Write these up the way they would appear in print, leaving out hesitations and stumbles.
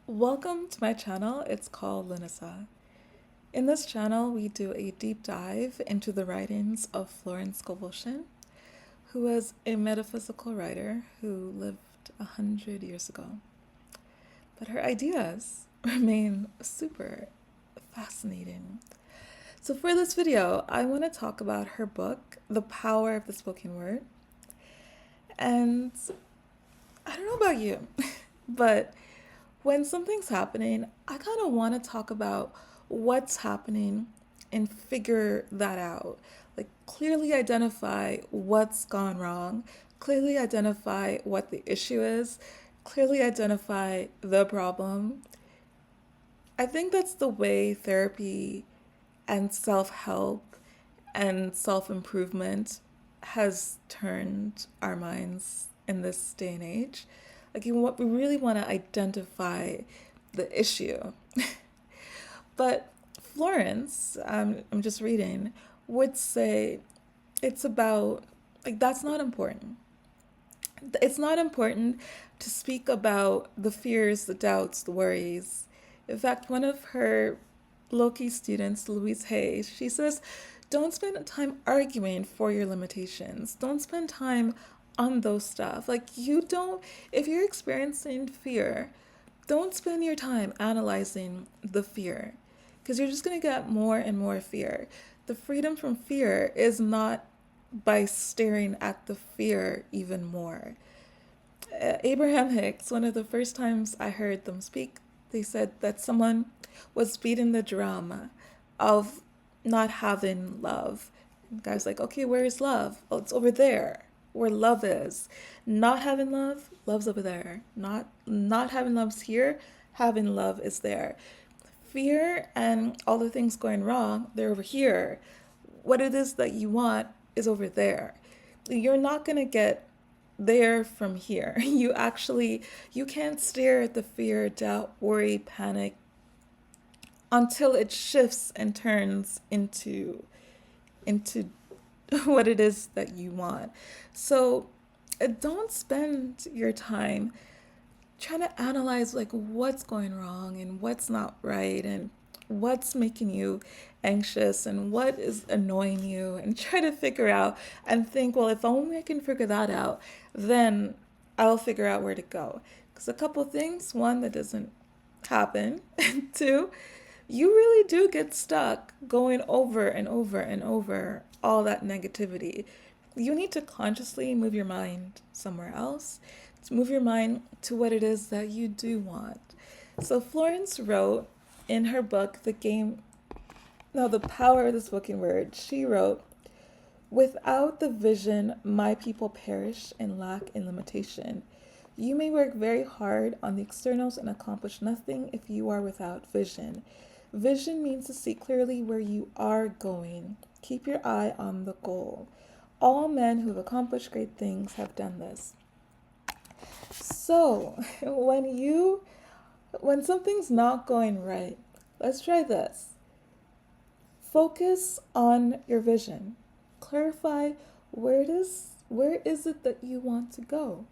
Welcome to my channel. It's called Linissa. In this channel, we do a deep dive into the writings of Florence Scovel Shinn, who was a metaphysical writer who lived 100 years ago. But her ideas remain super fascinating. So for this video, I want to talk about her book, The Power of the Spoken Word. And I don't know about you, but when something's happening, I kind of want to talk about what's happening and figure that out. Like, clearly identify what's gone wrong, clearly identify what the issue is, clearly identify the problem. I think that's the way therapy and self help and self improvement has turned our minds in this day and age. Like, we really want to identify the issue. But Florence, I'm just reading, would say it's about, like, that's not important. It's not important to speak about the fears, the doubts, the worries. In fact, one of her low-key students, Louise Hay, she says, don't spend time arguing for your limitations. Don't spend time on those stuff. Like, if you're experiencing fear, don't spend your time analyzing the fear because you're just going to get more and more fear. The freedom from fear is not by staring at the fear even more. Abraham Hicks, one of the first times I heard them speak, they said that someone was beating the drum of not having love. And the guy was like, okay, where is love? Oh, it's over there where love is. Not having love, love's over there. Not having love's here, having love is there. Fear and all the things going wrong, they're over here. What it is that you want is over there. You're not going to get there from here. You can't stare at the fear, doubt, worry, panic until it shifts and turns into what it is that you want. So don't spend your time trying to analyze like what's going wrong and what's not right and what's making you anxious and what is annoying you, and try to figure out and think, well, if only I can figure that out, then I'll figure out where to go. Because a couple things: one, that doesn't happen, and two, you really do get stuck going over and over and over all that negativity. You need to consciously move your mind somewhere else, to move your mind to what it is that you do want. So Florence wrote in her book, The Power of the Spoken Word, she wrote, without the vision, my people perish and lack in limitation. You may work very hard on the externals and accomplish nothing if you are without vision. Vision means to see clearly where you are going. Keep your eye on the goal. All men who have accomplished great things have done this. So, when something's not going right, let's try this. Focus on your vision. Clarify where is it that you want to go.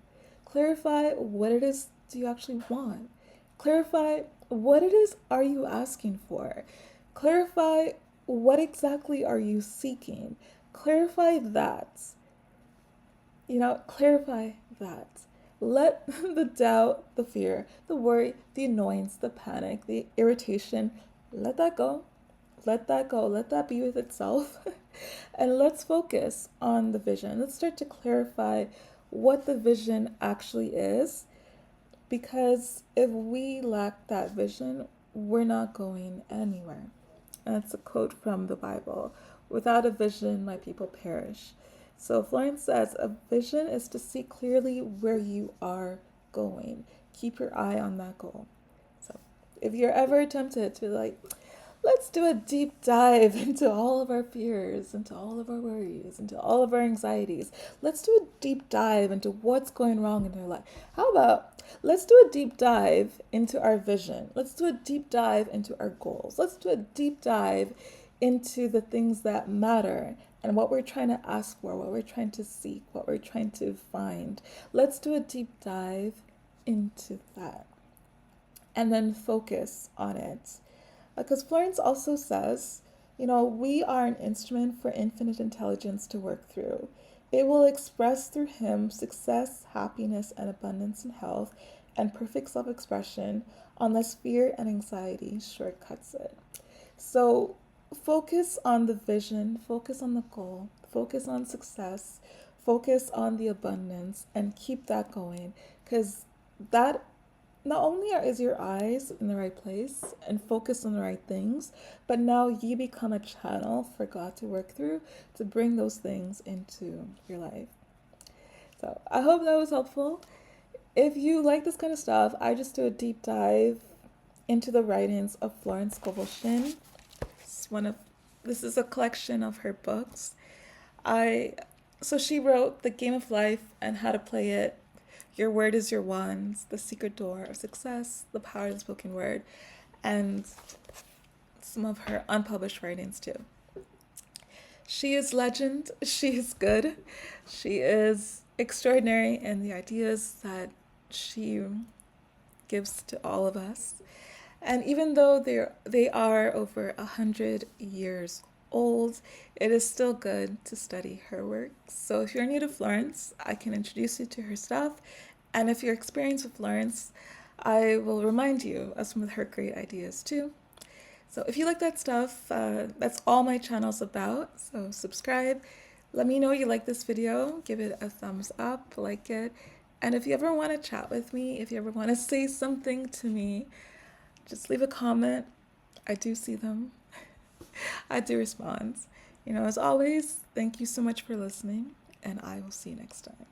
Clarify what it is do you actually want. Clarify what it is are you asking for. Clarify what exactly are you seeking. Clarify that. Clarify that. Let the doubt, the fear, the worry, the annoyance, the panic, the irritation, let that go. Let that go. Let that be with itself. And let's focus on the vision. Let's start to clarify what the vision actually is. Because if we lack that vision, we're not going anywhere. And that's a quote from the Bible. Without a vision, my people perish. So Florence says, a vision is to see clearly where you are going. Keep your eye on that goal. So if you're ever tempted to let's do a deep dive into all of our fears, into all of our worries, into all of our anxieties. Let's do a deep dive into what's going wrong in our life. How about let's do a deep dive into our vision. Let's do a deep dive into our goals. Let's do a deep dive into the things that matter and what we're trying to ask for, what we're trying to seek, what we're trying to find. Let's do a deep dive into that. and then focus on it. Because Florence also says, we are an instrument for infinite intelligence to work through. It will express through him success, happiness, and abundance and health, and perfect self expression, unless fear and anxiety shortcuts it. So focus on the vision, focus on the goal, focus on success, focus on the abundance, and keep that going. Because that not only is your eyes in the right place and focused on the right things, but now you become a channel for God to work through to bring those things into your life. So I hope that was helpful. If you like this kind of stuff, I just do a deep dive into the writings of Florence Scovel Shinn. This is a collection of her books. So she wrote The Game of Life and How to Play It, Your Word is Your Wands, The Secret Door of Success, The Power of the Spoken Word, and some of her unpublished writings too. She is legend. She is good. She is extraordinary in the ideas that she gives to all of us. And even though they are over 100 years old, it is still good to study her work. So if you're new to Florence, I can introduce you to her stuff. And if you're experienced with Florence, I will remind you of some of her great ideas too. So if you like that stuff, that's all my channel's about. So subscribe. Let me know you like this video. Give it a thumbs up, like it. And if you ever want to chat with me, if you ever want to say something to me, just leave a comment. I do see them. I do respond. As always, thank you so much for listening, and I will see you next time.